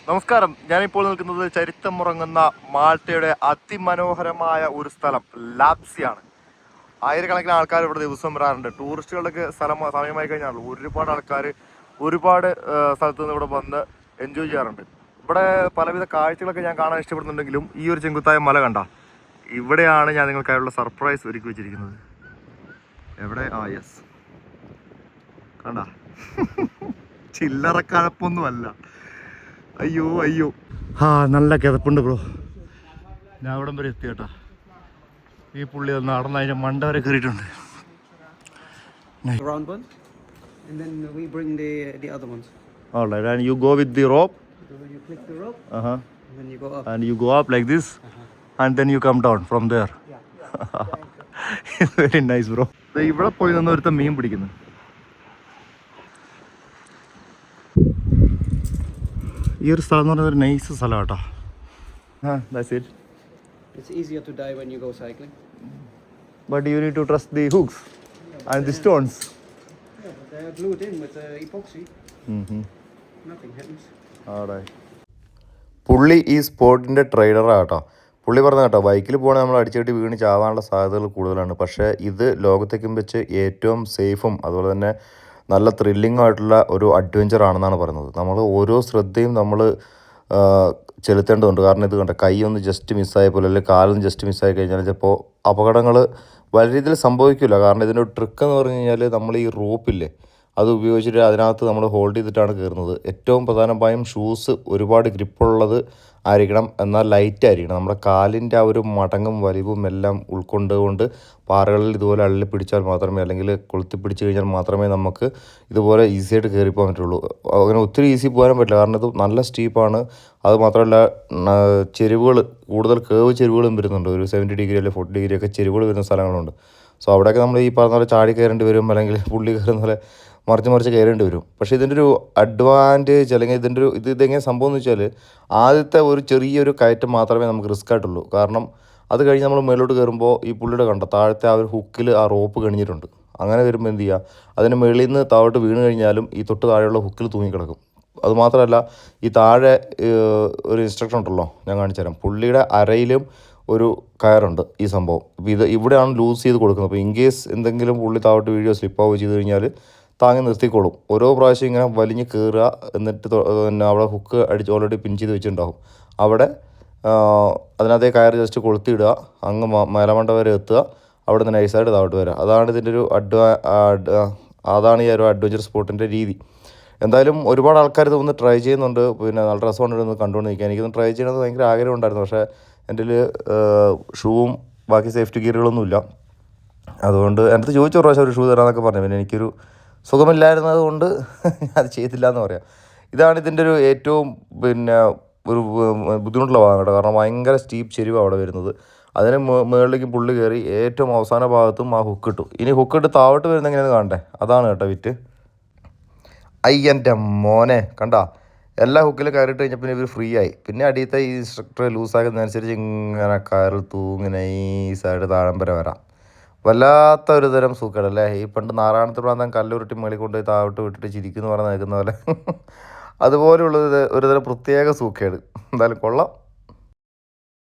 നമസ്കാരം. ഞാനിപ്പോൾ നിൽക്കുന്നത് ചരിത്രമുറങ്ങുന്ന മാൾട്ടയുടെ അതിമനോഹരമായ ഒരു സ്ഥലം ലാപ്സിയാണ്. ആയിരക്കണക്കിന് ആൾക്കാർ ഇവിടെ ദിവസം വരാറുണ്ട്. ടൂറിസ്റ്റുകളുടെ സമയമായി കഴിഞ്ഞാൽ ഒരുപാട് ആൾക്കാർ ഒരുപാട് സ്ഥലത്തു നിന്ന് ഇവിടെ വന്ന് എൻജോയ് ചെയ്യാറുണ്ട്. ഇവിടെ പലവിധ കാഴ്ചകളൊക്കെ ഞാൻ കാണാൻ ഇഷ്ടപ്പെടുന്നുണ്ടെങ്കിലും ഈ ഒരു ചെങ്കുത്തായ മല കണ്ട, ഇവിടെയാണ് ഞാൻ നിങ്ങൾക്കായുള്ള സർപ്രൈസ് ഒരുക്കി വെച്ചിരിക്കുന്നത്. എവിടെ? യെസ്, കണ്ട, ചില്ലറക്കഴപ്പൊന്നുമല്ല. അയ്യോ നല്ല കിതപ്പുണ്ട് ബ്രോ. ഞാൻ അവിടം വരെ എത്തി കേട്ടാ. ഈ പുള്ളി നടന്ന് അതിൻ്റെ മണ്ട വരെ കയറിയിട്ടുണ്ട്. Alright, and you go with the rope. You click the rope. And then you go up. And you go up like this, and then you come down from there. It's very nice, bro. ഇവിടെ പോയി നിന്ന് ഒരുത്ത മീൻ പിടിക്കുന്നു. ഈ ഒരു സ്ഥലം എന്ന് പറയുന്നത് ഒരു നൈസ് സ്ഥലം കേട്ടോ. That's it. It's easier to dive when you go cycling. But you need to trust the hooks and the stones. Yeah, but they are glued in with epoxy. Nothing happens. Alright. പുള്ളി ഈ സ്പോർട്ടിൻ്റെ ട്രെയിനറാണ് കേട്ടോ. പുള്ളി പറഞ്ഞ കേട്ടോ, ബൈക്കിൽ പോകണമെങ്കിൽ നമ്മൾ അടിച്ചിട്ട് വീണ് ചാവാനുള്ള സാധ്യതകൾ കൂടുതലാണ്. പക്ഷേ ഇത് ലോകത്തേക്കും വെച്ച് ഏറ്റവും സേഫും അതുപോലെ തന്നെ നല്ല ത്രില്ലിംഗ് ആയിട്ടുള്ള ഒരു അഡ്വഞ്ചർ ആണെന്നാണ് പറയുന്നത്. നമ്മൾ ഓരോ ശ്രദ്ധയും നമ്മൾ ചെലുത്തേണ്ടതുണ്ട്. കാരണം ഇത് കണ്ട, കൈ ഒന്ന് ജസ്റ്റ് മിസ്സായ പോലെ അല്ലെങ്കിൽ കാലൊന്ന് ജസ്റ്റ് മിസ്സായി കഴിഞ്ഞാൽ ചിലപ്പോൾ അപകടങ്ങൾ വലിയ രീതിയിൽ സംഭവിക്കില്ല. കാരണം ഇതിൻ്റെ ഒരു ട്രിക്ക് എന്ന് പറഞ്ഞു കഴിഞ്ഞാൽ നമ്മൾ ഈ റോപ്പില്ലേ, അത് ഉപയോഗിച്ചിട്ട് അതിനകത്ത് നമ്മൾ ഹോൾഡ് ചെയ്തിട്ടാണ് കയറുന്നത്. ഏറ്റവും പ്രധാനമായും ഷൂസ് ഒരുപാട് ഗ്രിപ്പുള്ളത് ആയിരിക്കണം, എന്നാൽ ലൈറ്റ് ആയിരിക്കണം. നമ്മുടെ കാലിൻ്റെ ആ ഒരു മടങ്ങും വലിവും എല്ലാം ഉൾക്കൊണ്ടുകൊണ്ട് പാറകളിൽ ഇതുപോലെ അള്ളി പിടിച്ചാൽ മാത്രമേ, അല്ലെങ്കിൽ കൊളുത്തി പിടിച്ച് കഴിഞ്ഞാൽ മാത്രമേ നമുക്ക് ഇതുപോലെ ഈസി ആയിട്ട് കയറി പോകാൻ പറ്റുള്ളൂ. അങ്ങനെ ഒത്തിരി ഈസി പോകാൻ പറ്റില്ല, കാരണം ഇത് നല്ല സ്റ്റീപ്പാണ്. അത് മാത്രമല്ല ചെരുവുകൾ, കൂടുതൽ കേവ് ചെരുവുകളും വരുന്നുണ്ട്. ഒരു 70 ഡിഗ്രി അല്ലെങ്കിൽ 40 ഡിഗ്രി ഒക്കെ ചെരുവുകൾ വരുന്ന സ്ഥലങ്ങളുണ്ട്. സോ അവിടെയൊക്കെ നമ്മൾ ഈ പറഞ്ഞ പോലെ ചാടി കയറേണ്ടി വരും, അല്ലെങ്കിൽ പുള്ളി കയറുന്ന പോലെ മറിച്ച് കയറേണ്ടി വരും. പക്ഷേ ഇതിൻ്റെ ഒരു അഡ്വാൻറ്റേജ് അല്ലെങ്കിൽ ഇതിൻ്റെ ഒരു ഇതെങ്ങനെ സംഭവം എന്ന് വെച്ചാൽ, ആദ്യത്തെ ഒരു ചെറിയൊരു കയറ്റം മാത്രമേ നമുക്ക് റിസ്ക് ആയിട്ടുള്ളൂ. കാരണം അത് കഴിഞ്ഞ് നമ്മൾ മേലോട്ട് കയറുമ്പോൾ ഈ പുള്ളിയുടെ കണ്ട താഴത്തെ ആ ഒരു ഹുക്കിൽ ആ റോപ്പ് കണിഞ്ഞിട്ടുണ്ട്. അങ്ങനെ വരുമ്പോൾ എന്ത് ചെയ്യുക, അതിന് മുകളിൽ നിന്ന് താഴോട്ട് വീണ് കഴിഞ്ഞാലും ഈ തൊട്ട് താഴെയുള്ള ഹുക്കിൽ തൂങ്ങിക്കിടക്കും. അതുമാത്രമല്ല ഈ താഴെ ഒരു ഇൻസ്ട്രക്ഷൻ ഉണ്ടല്ലോ, ഞാൻ കാണിച്ചു തരാം. പുള്ളിയുടെ അരയിലും ഒരു കയറുണ്ട് ഈ സംഭവം. അപ്പോൾ ഇത് ഇവിടെയാണ് ലൂസ് ചെയ്ത് കൊടുക്കുന്നത്. അപ്പോൾ ഇൻ കേസ് എന്തെങ്കിലും പുള്ളി താഴോട്ട് വീഡിയോ സ്ലിപ്പാവുകയോ ചെയ്ത് കഴിഞ്ഞാൽ താങ്ങി നിർത്തിക്കോളും. ഓരോ പ്രാവശ്യം ഇങ്ങനെ വലിഞ്ഞ് കയറുക, എന്നിട്ട് പിന്നെ അവിടെ ഹുക്ക് അടിച്ച് ഓൾറെഡി പിൻ ചെയ്ത് വെച്ചിട്ടുണ്ടാവും. അവിടെ അതിനകത്തേ കയർ ജസ്റ്റ് കൊളുത്തിയിടുക, അങ്ങ് മലമണ്ട വരെ എത്തുക, അവിടെ നിന്ന് നൈസായിട്ട് താഴോട്ട് വരിക. അതാണ് ഇതിൻ്റെ ഒരു അതാണ് ഈ ഒരു അഡ്വഞ്ചർ സ്പോർട്ടിൻ്റെ രീതി. എന്തായാലും ഒരുപാട് ആൾക്കാർ ഇതൊന്ന് ട്രൈ ചെയ്യുന്നുണ്ട്. പിന്നെ നല്ല രസമുണ്ടെന്ന് കണ്ടുകൊണ്ട് നിൽക്കുക. എനിക്കൊന്ന് ട്രൈ ചെയ്യണമെന്ന് ഭയങ്കര ആഗ്രഹം ഉണ്ടായിരുന്നു. പക്ഷേ എൻ്റെ ഷൂവും ബാക്കി സേഫ്റ്റി ഗിയറുകളൊന്നുമില്ല. അതുകൊണ്ട് എൻ്റെ അടുത്ത് ചോദിച്ചു പ്രാവശ്യം ഒരു ഷൂ തരാമെന്നൊക്കെ പറഞ്ഞു. പിന്നെ എനിക്കൊരു സുഖമില്ലായിരുന്നത് കൊണ്ട് അത് ചെയ്തില്ല എന്ന് പറയാം. ഇതാണ് ഇതിൻ്റെ ഒരു ഏറ്റവും പിന്നെ ഒരു ബുദ്ധിമുട്ടുള്ള ഭാഗം കേട്ടോ. കാരണം ഭയങ്കര സ്റ്റീപ്പ് ചെരിവാണ് അവിടെ വരുന്നത്. അതിന് മുകളിലേക്ക് പുള്ളി കയറി ഏറ്റവും അവസാന ഭാഗത്തും ആ ഹുക്കിട്ടു. ഇനി ഹുക്കിട്ട് താഴോട്ട് വരുന്ന എങ്ങനെയാണ് കാണണ്ടേ, അതാണ് കേട്ടോ വിറ്റ്. അയ്യൻ്റെ മോനെ കണ്ട, എല്ലാ ഹുക്കിലും കയറിയിട്ട് കഴിഞ്ഞാൽ പിന്നെ ഇവർ ഫ്രീ ആയി. പിന്നെ അടിയത്തെ ഈ ഇൻസ്ട്രക്ടർ ലൂസാക്കുന്നതനുസരിച്ച് ഇങ്ങനെ കയറി തൂങ്ങി നൈസായിട്ട് താഴമ്പര വരാം. വല്ലാത്ത ഒരു തരം സുഖമല്ലേ. ഈ പണ്ട് നാരായണത്ത് പ്രാന്തം കല്ലുരുട്ടി മേളിൽ കൊണ്ടുപോയി താഴോട്ട് വിട്ടിട്ട് ചിരിക്കുന്നു പറഞ്ഞ് നിൽക്കുന്ന പോലെ അതുപോലെയുള്ളത് ഒരു തരം പ്രത്യേക സുഖേട്. എന്തായാലും കൊള്ളാം.